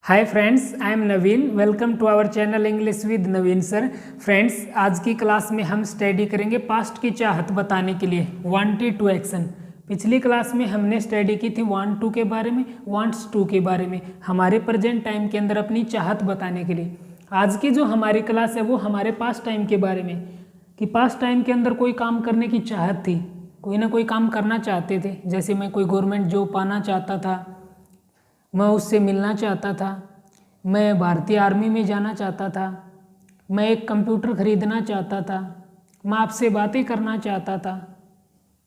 Hi friends, I am Naveen. Welcome to our channel English with Naveen sir. Friends, आज की class में हम study करेंगे पास्ट की चाहत बताने के लिए वांटेड टू एक्शन। पिछली क्लास में हमने स्टडी की थी वांट टू के बारे में, वांट्स टू के बारे में, हमारे प्रेजेंट टाइम के अंदर अपनी चाहत बताने के लिए। आज की जो हमारी क्लास है वो हमारे पास्ट टाइम के बारे में, कि पास्ट टाइम के अंदर कोई काम करने की चाहत थी, कोई ना कोई काम करना चाहते थे। जैसे मैं कोई गवर्नमेंट जॉब पाना चाहता था, मैं उससे मिलना चाहता था, मैं भारतीय आर्मी में जाना चाहता था, मैं एक कंप्यूटर खरीदना चाहता था, मैं आपसे बातें करना चाहता था।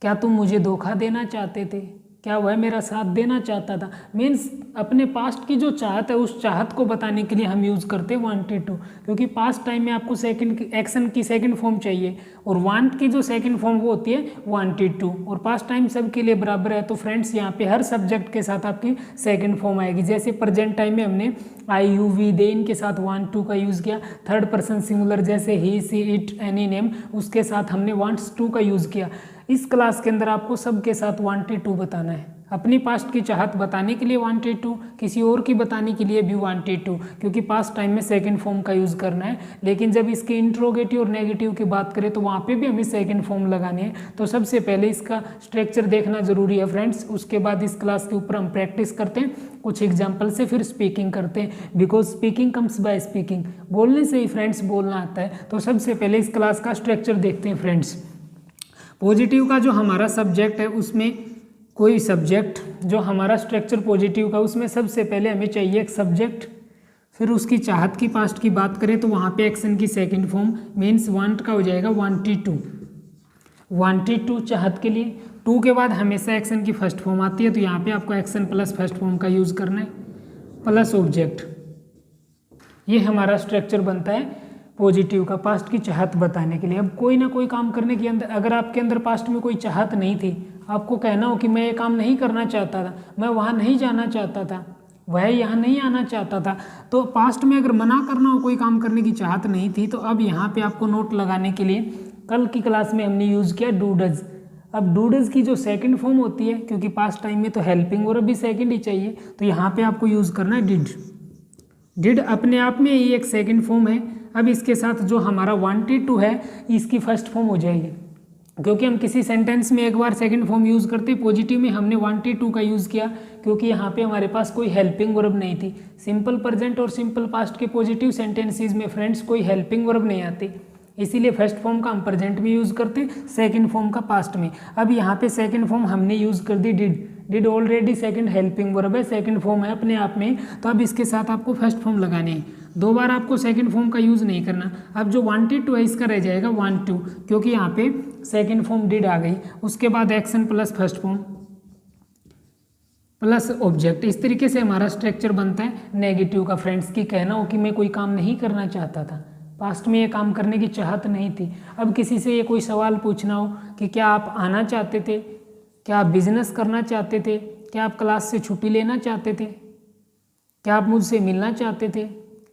क्या तुम मुझे धोखा देना चाहते थे? क्या वह मेरा साथ देना चाहता था? मीन्स अपने पास्ट की जो चाहत है उस चाहत को बताने के लिए हम यूज़ करते हैं वांटेड टू, क्योंकि पास्ट टाइम में आपको सेकंड एक्शन की सेकंड फॉर्म चाहिए और वांट की जो सेकंड फॉर्म वो होती है वांटेड टू। और पास्ट टाइम सबके लिए बराबर है, तो फ्रेंड्स यहाँ पे हर सब्जेक्ट के साथ आपकी सेकंड फॉर्म आएगी। जैसे प्रेजेंट टाइम में हमने आई यू वी दे इनके साथ वांट टू का यूज़ किया। थर्ड पर्सन सिंगुलर जैसे ही सी इट एनी नेम, उसके साथ हमने वांट्स टू का यूज़ किया। इस क्लास के अंदर आपको सबके साथ वांटेड टू बताना है। अपनी पास्ट की चाहत बताने के लिए वांटेड टू, किसी और की बताने के लिए भी वांटेड टू, क्योंकि पास्ट टाइम में सेकंड फॉर्म का यूज़ करना है। लेकिन जब इसके इंट्रोगेटिव और नेगेटिव की बात करें तो वहाँ पे भी हमें सेकंड फॉर्म लगानी है। तो सबसे पहले इसका स्ट्रक्चर देखना जरूरी है फ्रेंड्स। उसके बाद इस क्लास के ऊपर हम प्रैक्टिस करते हैं कुछ एग्जाम्पल से, फिर स्पीकिंग करते हैं, because speaking comes by speaking. बोलने से ही फ्रेंड्स बोलना आता है। तो सबसे पहले इस क्लास का स्ट्रक्चर देखते हैं फ्रेंड्स। पॉजिटिव का जो हमारा सब्जेक्ट है उसमें कोई सब्जेक्ट जो हमारा स्ट्रक्चर पॉजिटिव का, उसमें सबसे पहले हमें चाहिए एक सब्जेक्ट। फिर उसकी चाहत की पास्ट की बात करें तो वहाँ पे एक्शन की सेकंड फॉर्म मीन्स वांट का हो जाएगा वांटेड टू। वांटेड टू चाहत के लिए। टू के बाद हमेशा एक्शन की फर्स्ट फॉर्म आती है, तो यहाँ पे आपको एक्शन प्लस फर्स्ट फॉर्म का यूज़ करना है प्लस ऑब्जेक्ट। ये हमारा स्ट्रक्चर बनता है पॉजिटिव का पास्ट की चाहत बताने के लिए। अब कोई ना कोई काम करने के अंदर, अगर आपके अंदर पास्ट में कोई चाहत नहीं थी, आपको कहना हो कि मैं ये काम नहीं करना चाहता था, मैं वहाँ नहीं जाना चाहता था, वह यहाँ नहीं आना चाहता था, तो पास्ट में अगर मना करना हो, कोई काम करने की चाहत नहीं थी, तो अब यहाँ पे आपको नोट लगाने के लिए कल की क्लास में हमने यूज़ किया डू डज। अब डू डज की जो सेकंड फॉर्म होती है, क्योंकि पास्ट टाइम में तो हेल्पिंग और अभी सेकंड ही चाहिए, तो यहाँ पे आपको यूज़ करना है डिड। डिड अपने आप में ही एक सेकंड फॉर्म है। अब इसके साथ जो हमारा वांटेड टू है इसकी फर्स्ट फॉर्म हो जाएगी, क्योंकि हम किसी सेंटेंस में एक बार सेकंड फॉर्म यूज़ करते हैं। पॉजिटिव में हमने वांटेड टू का यूज़ किया क्योंकि यहाँ पे हमारे पास कोई हेल्पिंग वर्ब नहीं थी। सिंपल प्रेजेंट और सिंपल पास्ट के पॉजिटिव सेंटेंसेस में फ्रेंड्स कोई हेल्पिंग वर्ब नहीं आती, इसीलिए फर्स्ट फॉर्म का हम प्रेजेंट में यूज़ करते हैं, सेकंड फॉर्म का पास्ट में। अब यहाँ पे सेकंड फॉर्म हमने यूज़ कर दी did. Did already second helping verb है, सेकंड फॉर्म है अपने आप में, तो अब इसके साथ आपको फर्स्ट फॉर्म लगाने हैं। दो बार आपको सेकंड फॉर्म का यूज़ नहीं करना। अब जो वांटेड टू है इसका रह जाएगा वांट टू, क्योंकि यहाँ पे सेकंड फॉर्म डिड आ गई। उसके बाद action plus first form plus object. इस तरीके से हमारा स्ट्रक्चर बनता है नेगेटिव का फ्रेंड्स, की कहना हो कि मैं कोई काम नहीं करना चाहता था, पास्ट में ये काम करने की चाहत नहीं थी। अब किसी से ये कोई सवाल पूछना हो कि क्या आप आना चाहते थे, क्या आप बिजनेस करना चाहते थे, क्या आप क्लास से छुट्टी लेना चाहते थे, क्या आप मुझसे मिलना चाहते थे,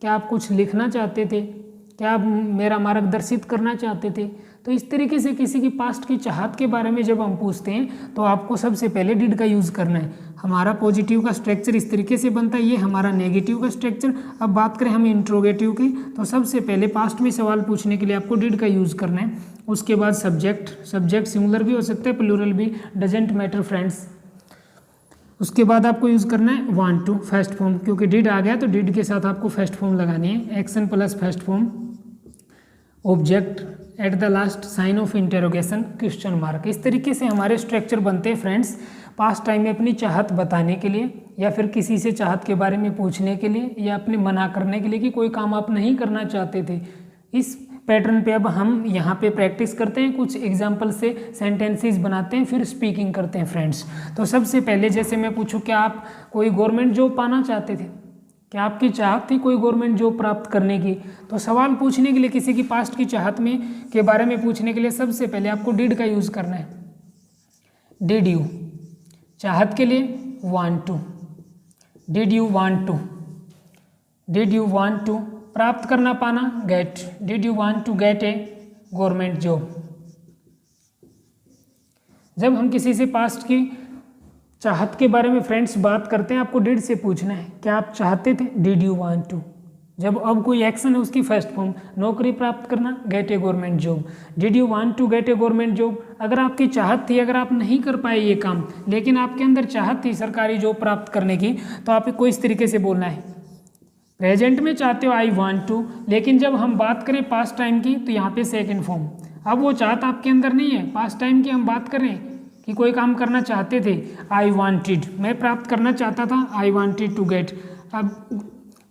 क्या आप कुछ लिखना चाहते थे, क्या आप मेरा मार्गदर्शित करना चाहते थे। तो इस तरीके से किसी की पास्ट की चाहत के बारे में जब हम पूछते हैं तो आपको सबसे पहले डिड का यूज़ करना है। हमारा पॉजिटिव का स्ट्रक्चर इस तरीके से बनता है, ये हमारा नेगेटिव का स्ट्रक्चर। अब बात करें हम इंट्रोगेटिव की, तो सबसे पहले पास्ट में सवाल पूछने के लिए आपको डिड का यूज़ करना है। उसके बाद सब्जेक्ट, सब्जेक्ट सिंगुलर भी हो सकता है प्लूरल भी, डजेंट मैटर फ्रेंड्स। उसके बाद आपको यूज़ करना है वांट टू फर्स्ट फॉर्म, क्योंकि डिड आ गया तो डिड के साथ आपको फर्स्ट फॉर्म लगानी है, action plus first form object at the last sign of interrogation question mark. इस तरीके से हमारे स्ट्रक्चर बनते हैं फ्रेंड्स पास्ट टाइम में अपनी चाहत बताने के लिए, या फिर किसी से चाहत के बारे में पूछने के लिए, या अपने मना करने के लिए कि कोई काम आप नहीं करना चाहते थे। इस पैटर्न पे अब हम यहाँ पे प्रैक्टिस करते हैं, कुछ एग्जाम्पल से सेंटेंसेस बनाते हैं, फिर स्पीकिंग करते हैं फ्रेंड्स। तो सबसे पहले जैसे मैं पूछूं क्या आप कोई गवर्नमेंट जॉब पाना चाहते थे, क्या आपकी चाहत थी कोई गवर्नमेंट जॉब प्राप्त करने की, तो सवाल पूछने के लिए किसी की पास्ट की चाहत में के बारे में पूछने के लिए सबसे पहले आपको डिड का यूज़ करना है। डिड यू, चाहत के लिए want to, did you want to, did you want to, प्राप्त करना पाना get, did you want to get a government job. जब हम किसी से पास्ट की चाहत के बारे में फ्रेंड्स बात करते हैं, आपको डिड से पूछना है, क्या आप चाहते थे, डिड यू वांट टू। जब अब कोई एक्शन है उसकी फर्स्ट फॉर्म, नौकरी प्राप्त करना, get a government job. Did you want to get a government job, अगर आपकी चाहत थी, अगर आप नहीं कर पाए ये काम, लेकिन आपके अंदर चाहत थी सरकारी जॉब प्राप्त करने की, तो आपको इस तरीके से बोलना है। प्रेजेंट में चाहते हो आई वांट टू, लेकिन जब हम बात करें पास्ट टाइम की तो यहाँ पे सेकंड फॉर्म। अब वो चाहत आपके अंदर नहीं है, पास्ट टाइम की हम बात करें कि कोई काम करना चाहते थे, आई वांटेड, मैं प्राप्त करना चाहता था, आई वांटेड टू गेट। अब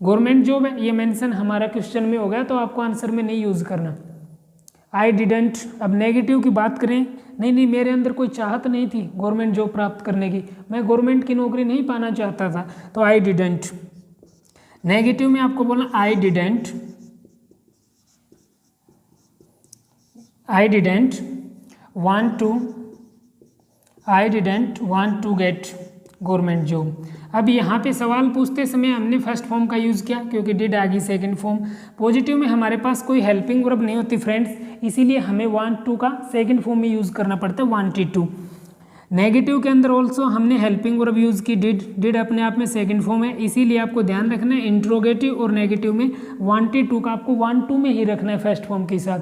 गवर्नमेंट जॉब है, ये मेंशन हमारा क्वेश्चन में हो गया, तो आपको आंसर में नहीं यूज़ करना। आई डिडंट, अब नेगेटिव की बात करें, नहीं मेरे अंदर कोई चाहत नहीं थी गवर्नमेंट जॉब प्राप्त करने की, मैं गवर्नमेंट की नौकरी नहीं पाना चाहता था, तो आई डिडंट। नेगेटिव में आपको बोलना I didn't want to get government job. अब यहाँ पे सवाल पूछते समय हमने फर्स्ट फॉर्म का यूज़ किया, क्योंकि डिड आ गई सेकेंड फॉर्म। पॉजिटिव में हमारे पास कोई हेल्पिंग वर्ब नहीं होती फ्रेंड्स, इसीलिए हमें वांट टू का सेकेंड फॉर्म में यूज़ करना पड़ता है, वांटेड टू। नेगेटिव के अंदर ऑल्सो हमने हेल्पिंग वर्ब यूज़ की, डिड अपने आप में सेकंड फॉर्म है, इसीलिए आपको ध्यान रखना है इंट्रोगेटिव और नेगेटिव में वांटेड टू का आपको वांट टू में ही रखना है फर्स्ट फॉर्म के साथ।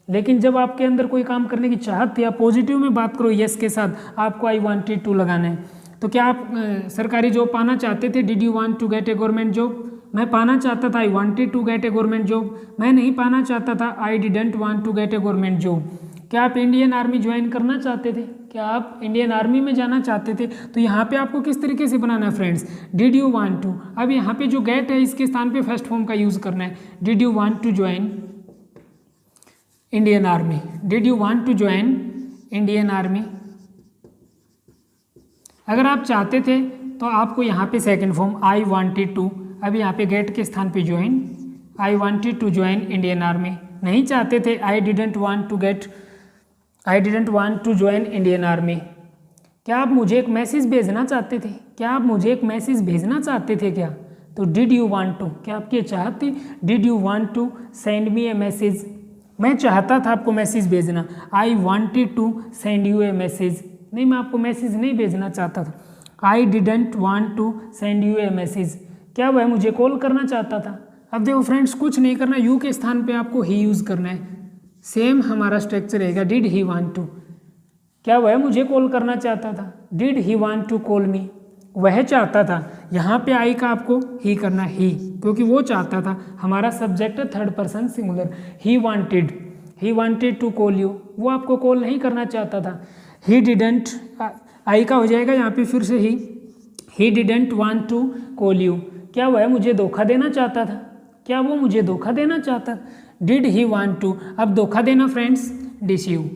लेकिन जब आपके अंदर कोई काम करने की चाहत या पॉजिटिव में बात करो यस के साथ, आपको आई वांटेड टू लगाना है। तो क्या आप सरकारी जॉब पाना चाहते थे, did you want to get a government job. मैं पाना चाहता था, I wanted to get a government job. मैं नहीं पाना चाहता था, I didn't want to get a government job. क्या आप इंडियन आर्मी ज्वाइन करना चाहते थे, क्या आप इंडियन आर्मी में जाना चाहते थे। तो यहाँ पे आपको किस तरीके से बनाना है friends, did you want to. अब यहाँ पे जो गेट है इसके स्थान पे फर्स्ट फॉर्म का यूज़ करना है, did you want to join Indian army, did you want to join Indian army. अगर आप चाहते थे तो आपको यहाँ पे second form I wanted to, अब यहाँ पे गेट के स्थान पे join, I wanted to join Indian army. नहीं चाहते थे, I didn't want to join Indian army. क्या आप मुझे एक मैसेज भेजना चाहते थे, क्या आप मुझे एक मैसेज भेजना चाहते थे क्या। तो डिड यू वांट टू, क्या आपकी चाहत थी, did you want to send me a message. मैं चाहता था आपको मैसेज भेजना, I wanted to send you a message. नहीं, मैं आपको मैसेज नहीं भेजना चाहता था, I didn't want to send you a message. क्या वह मुझे कॉल करना चाहता था। अब देखो फ्रेंड्स, कुछ नहीं करना, यू के स्थान पे आपको ही यूज़ करना है। सेम हमारा स्ट्रक्चर रहेगा, डिड ही वांट टू, क्या वह मुझे कॉल करना चाहता था, did he want to call me. वह चाहता था, यहाँ पे आई का आपको ही करना, ही, क्योंकि वो चाहता था। हमारा सब्जेक्ट है third person singular, he wanted to call you, वो आपको कॉल नहीं करना चाहता था। ही डिडंट, आई का हो जाएगा यहाँ पे फिर से he didn't want to call you. क्या वह मुझे धोखा देना चाहता था, क्या वो मुझे धोखा देना चाहता। डिड ही वांट टू, अब धोखा देना friends deceive,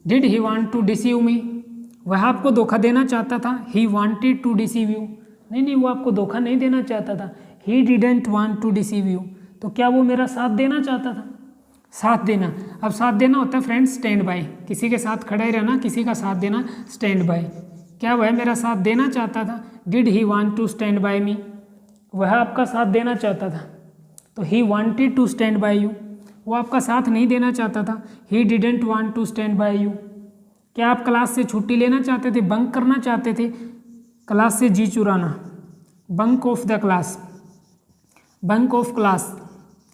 did he want to deceive me. वह आपको धोखा देना चाहता था, he wanted to deceive you. नहीं, वो आपको धोखा नहीं देना चाहता था, he didn't want to deceive you. तो क्या वो मेरा साथ देना चाहता था, साथ देना। अब साथ देना होता है फ्रेंड्स स्टैंड बाय, किसी के साथ खड़ा ही रहना, किसी का साथ देना, स्टैंड बाय। क्या वह मेरा साथ देना चाहता था, did he want to stand by me. वह आपका साथ देना चाहता था, तो he wanted to stand by you. वो आपका साथ नहीं देना चाहता था, he didn't want to stand by you. क्या आप क्लास से छुट्टी लेना चाहते थे, बंक करना चाहते थे, क्लास से जी चुराना, bunk off the class, bunk off class.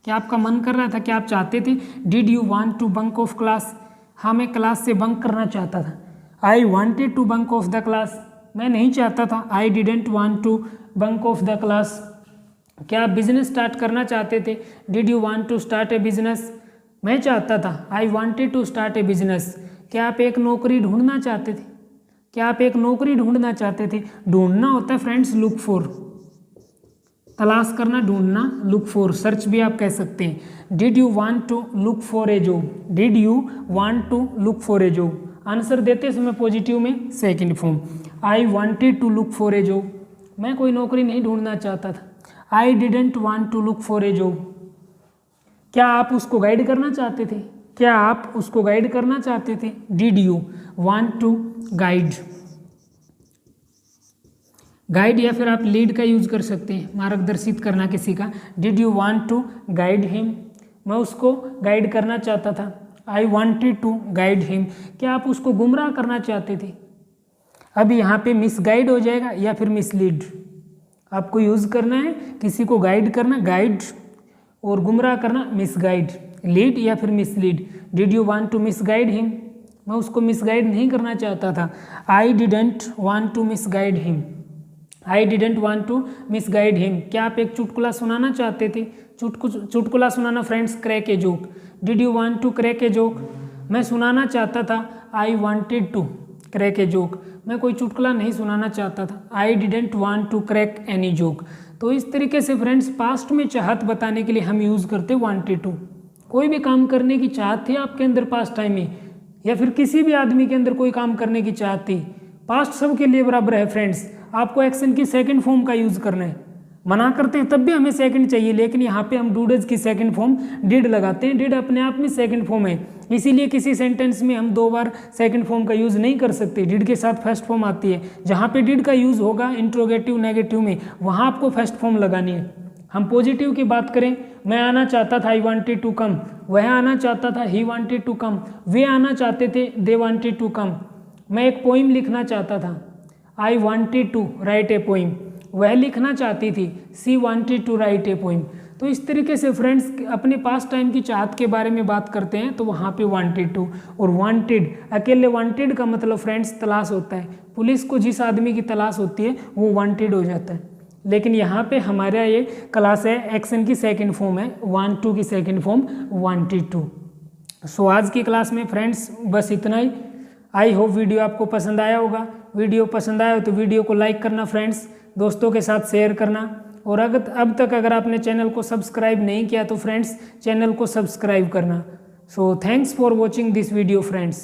क्या आपका मन कर रहा था, क्या आप चाहते थे, did you want to bunk off class. हाँ, मैं क्लास से बंक करना चाहता था, I wanted to bunk off the class. मैं नहीं चाहता था, I didn't want to bunk off the class. क्या आप बिजनेस स्टार्ट करना चाहते थे, did you want to start a business. मैं चाहता था, I wanted to start a business. क्या आप एक नौकरी ढूंढना चाहते थे, क्या आप एक नौकरी ढूंढना चाहते थे। ढूंढना होता है फ्रेंड्स लुक फॉर, तलाश करना, ढूंढना, लुक फॉर, सर्च भी आप कह सकते हैं। Did you want to look for a job, did you want to look for a job. Answer देते समय पॉजिटिव में second form, I wanted to look for a job. मैं कोई नौकरी नहीं ढूंढना चाहता था, I didn't want to look for a job. क्या आप उसको गाइड करना चाहते थे, क्या आप उसको गाइड करना चाहते थे, did you want to guide. Guide या फिर आप लीड का यूज कर सकते हैं, मार्गदर्शित करना किसी का। Did you want to guide him, मैं उसको गाइड करना चाहता था, I wanted to guide him, क्या आप उसको गुमराह करना चाहते थे। अब यहाँ पे मिसगाइड हो जाएगा या फिर मिसलीड, आपको यूज़ करना है, किसी को गाइड करना गाइड, और गुमराह करना मिसगाइड, लीड या फिर mislead. Did you want to misguide him, मैं उसको मिसगाइड नहीं करना चाहता था। I didn't want to misguide him, I didn't want to misguide him, क्या आप एक चुटकुला सुनाना चाहते थे। चुटकुला सुनाना friends, crack a joke. Did you want to crack a joke, मैं सुनाना चाहता था। I wanted to crack a joke, मैं कोई चुटकुला नहीं सुनाना चाहता था। I didn't want to crack any joke. तो इस तरीके से फ्रेंड्स पास्ट में चाहत बताने के लिए हम यूज़ करते वांटेड टू। कोई भी काम करने की चाहत थी आपके अंदर पास्ट टाइम में, या फिर किसी भी आदमी के अंदर कोई काम करने की चाहत थी, पास्ट सबके लिए बराबर है फ्रेंड्स। आपको एक्शन की सेकंड फॉर्म का यूज़ करना है। मना करते हैं तब भी हमें सेकंड चाहिए, लेकिन यहाँ पे हम डूडज की सेकंड फॉर्म डिड लगाते हैं। डिड अपने आप में सेकंड फॉर्म है, इसीलिए किसी सेंटेंस में हम 2 बार सेकंड फॉर्म का यूज़ नहीं कर सकते। डिड के साथ फर्स्ट फॉर्म आती है। जहाँ पे डिड का यूज़ होगा इंट्रोगेटिव नेगेटिव में, वहाँ आपको फर्स्ट फॉर्म लगानी है। हम पॉजिटिव की बात करें, मैं आना चाहता था, आई वांटेड टू कम, वह आना चाहता था, ही वांटेड टू कम, वे आना चाहते थे, दे वांटेड टू कम। मैं एक पोइम लिखना चाहता था, I wanted to write a poem, वह लिखना चाहती थी, she wanted to write a poem. तो इस तरीके से फ्रेंड्स अपने पास्ट टाइम की चाहत के बारे में बात करते हैं तो वहाँ पे वांटेड टू और वांटेड, अकेले वांटेड का मतलब फ्रेंड्स तलाश होता है। पुलिस को जिस आदमी की तलाश होती है वो वांटेड हो जाता है, लेकिन यहाँ पे हमारा ये क्लास है, एक्शन की सेकंड फॉर्म है, वांट टू की सेकंड फॉर्म वांटेड टू। सो आज की क्लास में फ्रेंड्स बस इतना ही। आई होप वीडियो आपको पसंद आया होगा। वीडियो पसंद आया हो तो वीडियो को लाइक करना फ्रेंड्स, दोस्तों के साथ शेयर करना, और अब तक अगर आपने चैनल को सब्सक्राइब नहीं किया तो फ्रेंड्स चैनल को सब्सक्राइब करना। So thanks for watching this video friends.